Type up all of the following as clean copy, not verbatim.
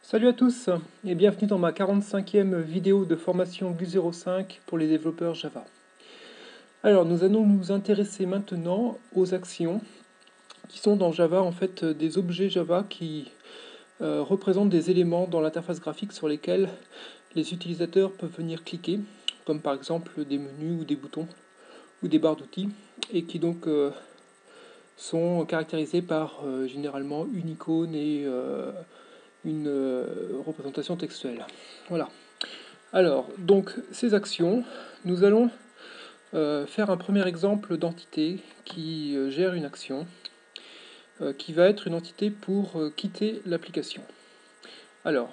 Salut à tous et bienvenue dans ma 45e vidéo de formation GU05 pour les développeurs Java. Alors nous allons nous intéresser maintenant aux actions qui sont dans Java, en fait des objets Java qui représentent des éléments dans l'interface graphique sur lesquels les utilisateurs peuvent venir cliquer, comme par exemple des menus ou des boutons ou des barres d'outils, et qui donc sont caractérisés par généralement une icône et une représentation textuelle. Voilà. Alors, donc, ces actions, nous allons faire un premier exemple d'entité qui gère une action, qui va être une entité pour quitter l'application. Alors,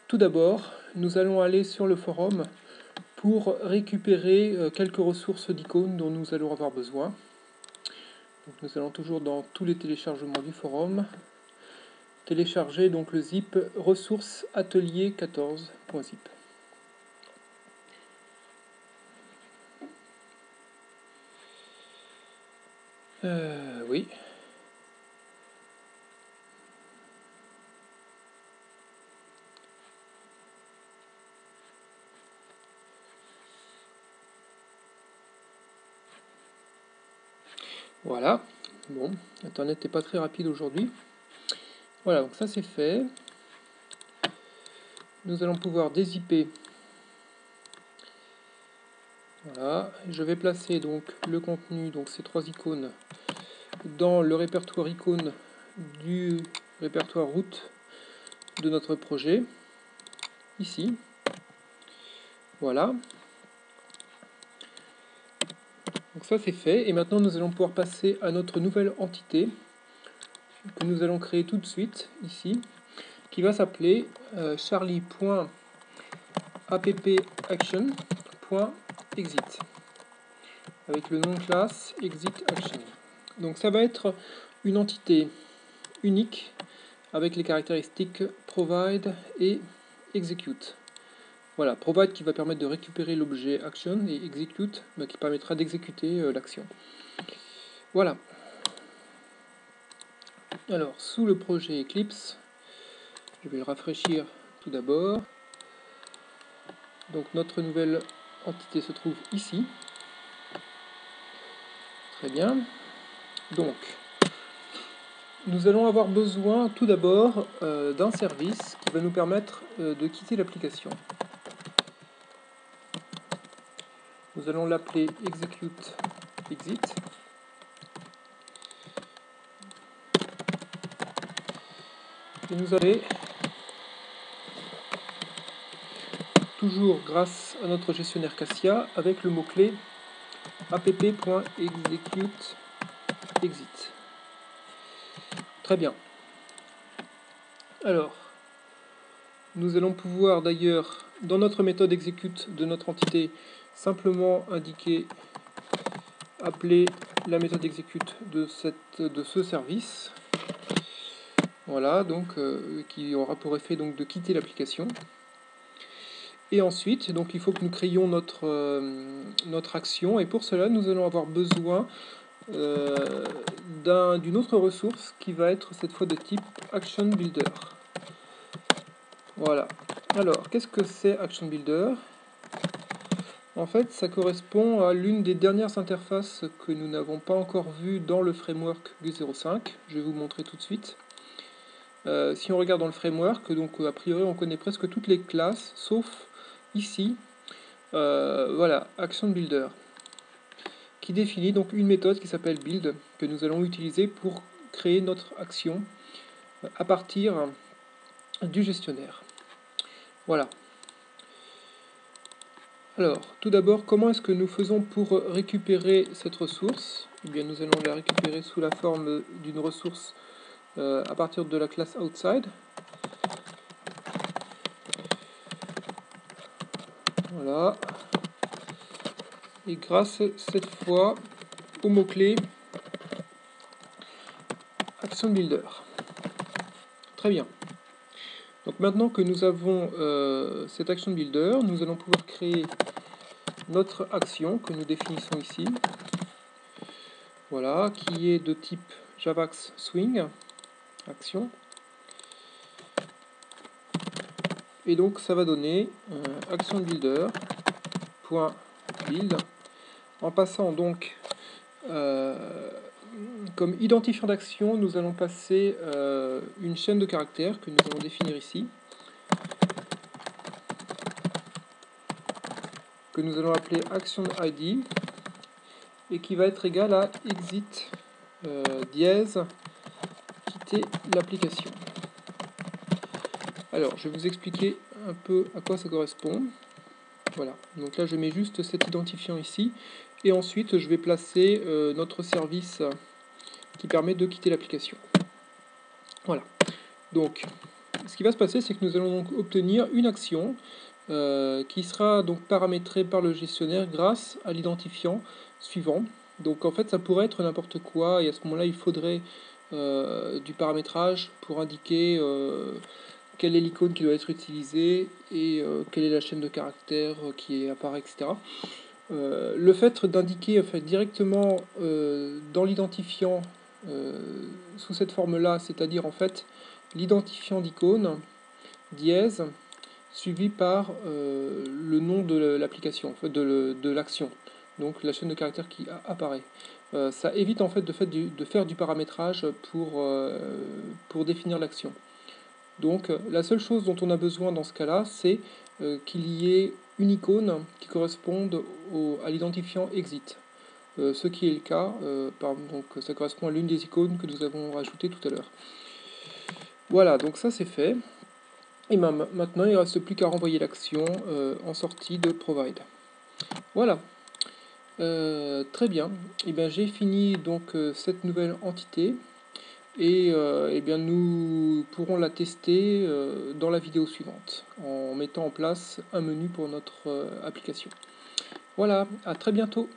tout d'abord, nous allons aller sur le forum pour récupérer quelques ressources d'icônes dont nous allons avoir besoin. Donc, nous allons toujours dans tous les téléchargements du forum, télécharger donc le zip ressources atelier 14.zip. Oui. Voilà. Bon, Internet n'est pas très rapide aujourd'hui. Voilà, donc ça c'est fait. Nous allons pouvoir dézipper. Voilà. Je vais placer donc le contenu, donc ces trois icônes, dans le répertoire icônes du répertoire route de notre projet. Ici. Voilà. Donc ça c'est fait. Et maintenant nous allons pouvoir passer à notre nouvelle entité que nous allons créer tout de suite ici, qui va s'appeler charlie.appaction.exit avec le nom de classe exit action. Donc ça va être une entité unique avec les caractéristiques provide et execute. Voilà, provide qui va permettre de récupérer l'objet action et execute qui permettra d'exécuter l'action. Voilà. Alors, sous le projet Eclipse, je vais le rafraîchir tout d'abord. Donc notre nouvelle entité se trouve ici. Très bien. Donc, nous allons avoir besoin tout d'abord d'un service qui va nous permettre de quitter l'application. Nous allons l'appeler execute exit. Et nous allons, toujours grâce à notre gestionnaire Cassia, avec le mot-clé app.execute exit. Très bien. Alors, nous allons pouvoir d'ailleurs, dans notre méthode execute de notre entité, simplement indiquer, appeler la méthode execute de ce service. Voilà, donc qui aura pour effet donc de quitter l'application. Et ensuite, donc il faut que nous créions notre action, et pour cela, nous allons avoir besoin d'une autre ressource qui va être cette fois de type Action Builder. Voilà. Alors, qu'est-ce que c'est Action Builder? En fait, ça correspond à l'une des dernières interfaces que nous n'avons pas encore vues dans le framework GU05. Je vais vous montrer tout de suite. Si on regarde dans le framework, donc a priori on connaît presque toutes les classes, sauf ici, voilà, Action Builder, qui définit donc une méthode qui s'appelle build, que nous allons utiliser pour créer notre action à partir du gestionnaire. Voilà. Alors, tout d'abord, comment est-ce que nous faisons pour récupérer cette ressource? Eh bien, nous allons la récupérer sous la forme d'une ressource à partir de la classe outside. Voilà. Et grâce cette fois au mot-clé Action Builder. Très bien. Donc maintenant que nous avons cette Action Builder, nous allons pouvoir créer notre action que nous définissons ici. Voilà, qui est de type Javax Swing, action. et donc ça va donner action builder.build. En passant donc comme identifiant d'action, nous allons passer une chaîne de caractères que nous allons définir ici, que nous allons appeler action ID, et qui va être égal à exit dièse quitter l'application. Alors, je vais vous expliquer un peu à quoi ça correspond. Voilà, donc là je mets juste cet identifiant ici, et ensuite je vais placer notre service qui permet de quitter l'application. Voilà, donc ce qui va se passer, c'est que nous allons donc obtenir une action qui sera donc paramétrée par le gestionnaire grâce à l'identifiant suivant. Donc en fait ça pourrait être n'importe quoi, et à ce moment-là il faudrait du paramétrage pour indiquer quelle est l'icône qui doit être utilisée et quelle est la chaîne de caractères qui apparaît, etc. Le fait d'indiquer directement dans l'identifiant sous cette forme-là, c'est-à-dire en fait l'identifiant d'icône dièse suivi par le nom de l'application, de l'action, donc la chaîne de caractères qui apparaît. Ça évite en fait de faire du paramétrage pour définir l'action. Donc la seule chose dont on a besoin dans ce cas-là, c'est qu'il y ait une icône qui corresponde à l'identifiant exit. Ce qui est le cas, donc ça correspond à l'une des icônes que nous avons rajoutées tout à l'heure. Voilà, donc ça c'est fait. Et maintenant il ne reste plus qu'à renvoyer l'action en sortie de provide. Voilà. Très bien. Et bien j'ai fini donc cette nouvelle entité. Et bien nous pourrons la tester dans la vidéo suivante en mettant en place un menu pour notre application. Voilà, à très bientôt.